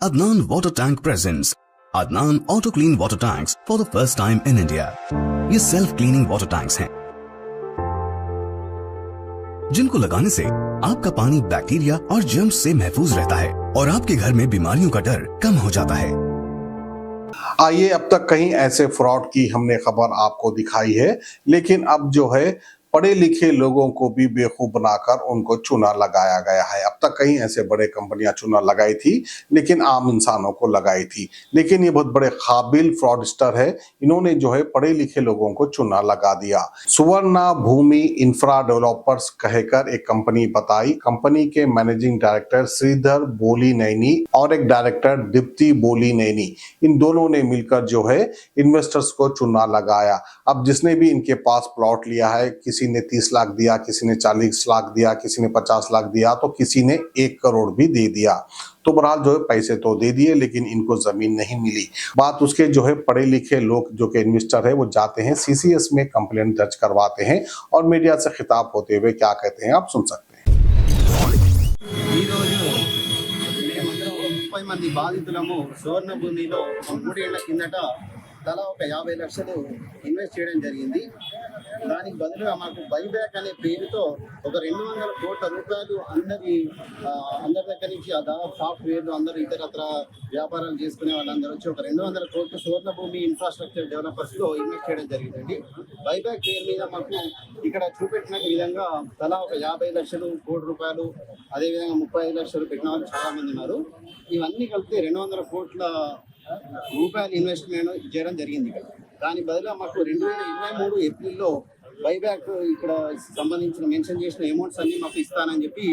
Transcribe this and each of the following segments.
Adnan Water Tank presents Adnan Auto Clean Water Tanks for the first time in India. ये self cleaning water tanks हैं जिनको लगाने से आपका पानी बैक्टीरिया और जर्म्स से महफूज रहता है और आपके घर में बीमारियों का डर कम हो जाता है। आइए, अब तक कहीं ऐसे फ्रॉड की हमने खबर आपको दिखाई है, लेकिन अब जो है पढ़े लिखे लोगों को भी बेवकूफ बनाकर उनको चूना लगाया गया है। अब तक कहीं ऐसे बड़े कंपनियां चूना लगाई थी, लेकिन आम इंसानों को लगाई थी। लेकिन ये बहुत बड़े काबिल फ्रॉडस्टर है, इन्होंने जो है पढ़े लिखे लोगों को चूना लगा दिया। सुवर्णा भूमि इंफ्रा डेवलपर्स कहकर एक कंपनी बताई। कंपनी के मैनेजिंग डायरेक्टर श्रीधर बोली नैनी और एक डायरेक्टर दीप्ति बोली नैनी, इन दोनों ने मिलकर जो है इन्वेस्टर्स को चूना लगाया। अब जिसने भी इनके पास प्लॉट लिया है, किसी ने 30 लाख दिया, किसी ने 40 लाख दिया, किसी ने 50 लाख दिया, तो किसी ने 1 करोड़ भी दे दिया। तो बहरहाल जो है पैसे तो दे दिए, लेकिन इनको जमीन नहीं मिली। बात उसके जो है पढ़े लिखे लोग जो कि इन्वेस्टर है, वो जाते हैं सीसीएस में कंप्लेंट दर्ज करवाते हैं और मीडिया से खिताब होते हुए क्या कहते हैं आप सुन सकते हैं। మంది బాధితులము సువర్ణ భూమిలో 3 ఏళ్ల కిందట తలా ఒక 50 లక్షలు ఇన్వెస్ట్ చేయడం జరిగింది. దానికి బదులుగా మాకు బైబ్యాక్ అనే పేరుతో ఒక 200 కోట్ల రూపాయలు అందరి దగ్గర నుంచి దాదాపు సాఫ్ట్వేర్లు అందరూ ఇతరత్ర వ్యాపారాలు చేసుకునే వాళ్ళందరూ వచ్చి ఒక 200 కోట్లు సువర్ణ భూమి ఇన్ఫ్రాస్ట్రక్చర్ డెవలపర్స్లో ఇన్వెస్ట్ చేయడం జరిగిందండి. బైబ్యాక్ పేరు మీద మాకు ఇక్కడ చూపెట్టిన విధంగా తలా ఒక 50 లక్షలు కోటి రూపాయలు, అదేవిధంగా 35 లక్షలు పెట్టిన వాళ్ళు చాలా మంది ఉన్నారు. ఇవన్నీ కలిపి 200 కోట్ల రూపాయలు ఇన్వెస్ట్మెంట్ చేయడం జరిగింది. ఇక్కడ దాని బదులుగా మాకు 2023 ఏప్రిల్లో బైబ్యాక్ ఇక్కడ సంబంధించిన మెన్షన్ చేసిన అమౌంట్స్ అన్ని మాకు ఇస్తానని చెప్పి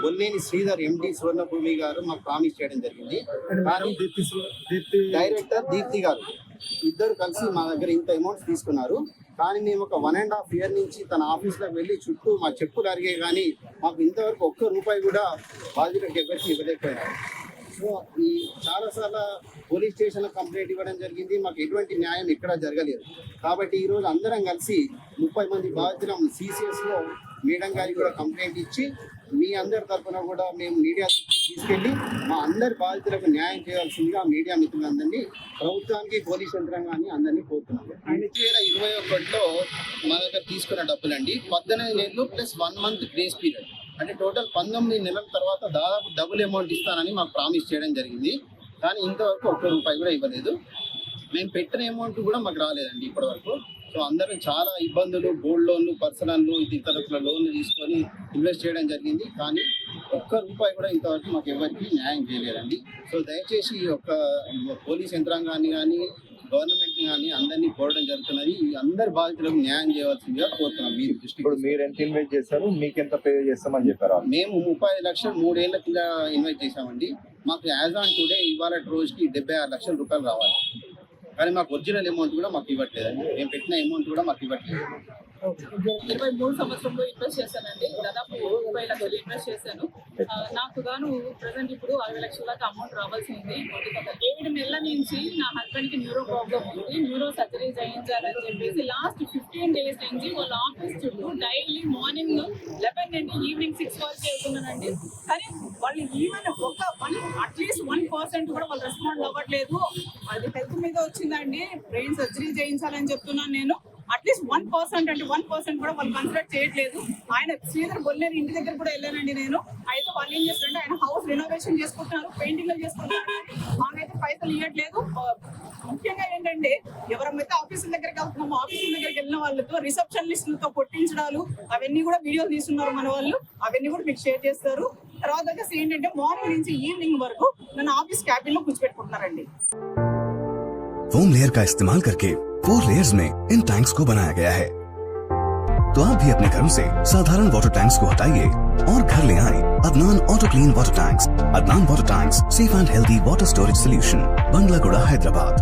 బొల్లేని శ్రీధర్ ఎండి సువర్ణ భూమి గారు మాకు ప్రామిస్ చేయడం జరిగింది. డైరెక్టర్ దీప్తి గారు ఇద్దరు కలిసి మా దగ్గర ఇంత అమౌంట్స్ తీసుకున్నారు. కానీ మేము ఒక 1.5 ఇయర్ నుంచి తన ఆఫీస్లోకి వెళ్ళి చుట్టూ మా చెప్పులు అరిగే కానీ మాకు ఇంతవరకు ఒక్క రూపాయి కూడా బాధ్యతకు ఎవరికి ఇవ్వలేకపోయినారు. సో ఈ చాలాసార్లు పోలీస్ స్టేషన్లో కంప్లైంట్ ఇవ్వడం జరిగింది, మాకు ఎటువంటి న్యాయం ఎక్కడా జరగలేదు. కాబట్టి ఈరోజు అందరం కలిసి 30 మంది బాధితులం సిసిఎస్లో మేడం గారికి కూడా కంప్లైంట్ ఇచ్చి మీ అందరి తరఫున కూడా మేము మీడియా తీసుకెళ్ళి మా అందరి బాధితులకు న్యాయం చేయాల్సిందిగా మీడియా మిత్రులందరినీ, ప్రభుత్వానికి పోలీస్ యంత్రాంగాన్ని అందరినీ కోరుతున్నాం. 2021లో మా దగ్గర తీసుకున్న డబ్బులండి 18 నెలలు ప్లస్ 1 మంత్ గ్రేస్ పీరియడ్, అంటే టోటల్ 19 నెలల తర్వాత దాదాపు డబుల్ అమౌంట్ ఇస్తానని మాకు ప్రామిస్ చేయడం జరిగింది. కానీ ఇంతవరకు ఒక్క రూపాయి కూడా ఇవ్వలేదు. మేము పెట్టిన అమౌంట్ కూడా మాకు రాలేదండి ఇప్పటివరకు. సో అందరం చాలా ఇబ్బందులు, గోల్డ్ లోన్లు, పర్సనల్ ఇతర లోన్లు తీసుకొని ఇన్వెస్ట్ చేయడం జరిగింది. కానీ ఒక్క రూపాయి కూడా ఇంతవరకు మాకు ఎవరికి న్యాయం చేయలేదండి. సో దయచేసి ఈ యొక్క పోలీస్ యంత్రాంగాన్ని కానీ గవర్నమెంట్ కానీ అందరినీ కోరడం జరుగుతున్నది. ఈ అందరి బాధితులకు న్యాయం చేయవలసిందిగా కోరుతున్నాం. మీ దృష్టి ఇప్పుడు మీరు ఎంత ఇన్వెస్ట్ చేశారు, మీకు ఎంత పే చేస్తామని చెప్పారు? మేము 35 లక్షలు 3 ఏళ్ల కింద ఇన్వెస్ట్ చేశామండి. మాకు యాజ్ ఆన్ టుడే ఇవాళ రోజుకి 76 లక్షల రూపాయలు రావాలి. కానీ మాకు ఒరిజినల్ అమౌంట్ కూడా మాకు ఇవ్వట్లేదండి. మేము పెట్టిన అమౌంట్ కూడా మాకు ఇవ్వట్లేదు. 23 సంవత్సరంలో ఇన్వెస్ట్ చేశానండి. దాదాపు 30 లక్షలు ఇన్వెస్ట్ చేశాను. నాకు గాను ప్రజెంట్ ఇప్పుడు 60 లక్షల దాకా అమౌంట్ రావాల్సింది. 7 నెలల నుంచి నా హస్బెండ్కి న్యూరో ప్రాబ్లం ఉంది, న్యూరో సర్జరీ చేయించాలని చెప్పేసి లాస్ట్ 15 డేస్ నుంచి వాళ్ళ ఆఫీస్ చుట్టూ డైలీ మార్నింగ్ 11 నుండి ఈవినింగ్ 6 వరకు వెళ్తున్నానండి. కానీ వాళ్ళు ఈవెన్ అట్లీస్ట్ 1% కూడా వాళ్ళు రెస్పాండ్ అవ్వట్లేదు. అది హెల్త్ మీద వచ్చిందండి, బ్రెయిన్ సర్జరీ చేయించాలని చెప్తున్నాను నేను. అట్లీస్ట్ 1% అంటే 1% కూడా వాళ్ళు కన్సిడర్ చేయట్లేదు. ఆయన శ్రీధర్ బొల్లేరు ఇంటి దగ్గర కూడా వెళ్ళానండి నేను. అయితే వాళ్ళు ఏం చేస్తారంటే ఆయన హౌస్ రెనోవేషన్ చేసుకుంటున్నారు, పెయింటింగ్లు చేసుకుంటున్నారు, మాకైతే పైసలు ఇవ్వట్లేదు. ముఖ్యంగా ఏంటంటే ఎవరైతే ఆఫీసుల దగ్గరికి వెళ్తున్నామో ఆఫీసుల దగ్గరికి వెళ్ళిన వాళ్ళతో రిసెప్షనిస్టులతో కొట్టించడాలు అవన్నీ కూడా వీడియోలు తీస్తున్నారు మన వాళ్ళు. అవన్నీ కూడా మీకు షేర్ చేస్తారు. తర్వాత వచ్చేసి ఏంటంటే మార్నింగ్ నుంచి ఈవినింగ్ వరకు నన్ను ఆఫీస్ క్యాబిన్ లో కూర్చోబెట్టుకుంటున్నారండి. फोम लेयर का इस्तेमाल करके 4 लेयर्स में इन टैंक्स को बनाया गया है। तो आप भी अपने घरों से साधारण वाटर टैंक्स को हटाइए और घर ले आए Adnan auto clean water tanks. Adnan water tanks, safe and healthy water storage solution, Banglaguda, Hyderabad.